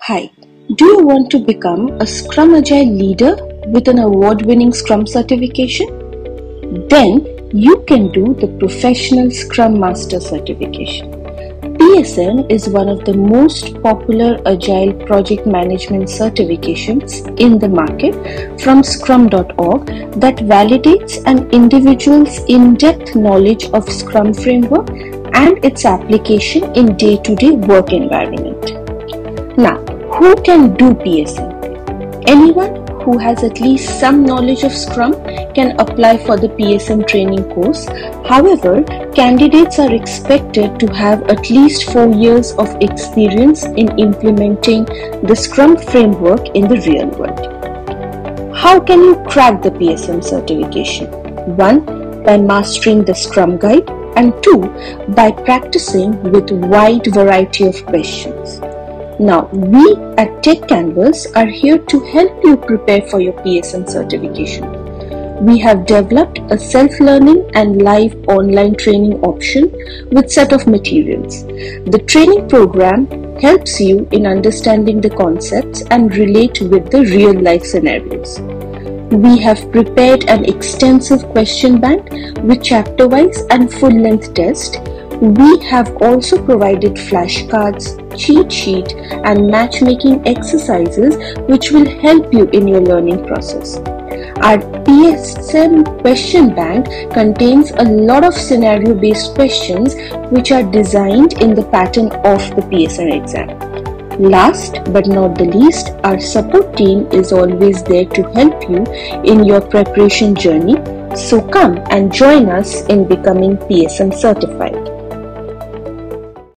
Hi, do you want to become a Scrum Agile leader with an award-winning Scrum certification? Then you can do the Professional Scrum Master certification. PSM is one of the most popular Agile project management certifications in the market from Scrum.org that validates an individual's in-depth knowledge of Scrum framework and its application in day-to-day work environment. Now, who can do PSM? Anyone who has at least some knowledge of Scrum can apply for the PSM training course. However, candidates are expected to have at least 4 years of experience in implementing the Scrum framework in the real world. How can you crack the PSM certification? 1. By mastering the Scrum Guide, and 2. By practicing with a wide variety of questions. Now, we at Techcanvass are here to help you prepare for your PSM certification. We have developed a self-learning and live online training option with set of materials. The training program helps you in understanding the concepts and relate with the real-life scenarios. We have prepared an extensive question bank with chapter-wise and full-length test. We have also provided flashcards, cheat sheet and matchmaking exercises which will help you in your learning process. Our PSM question bank contains a lot of scenario-based questions which are designed in the pattern of the PSM exam. Last but not the least, our support team is always there to help you in your preparation journey. So come and join us in becoming PSM certified.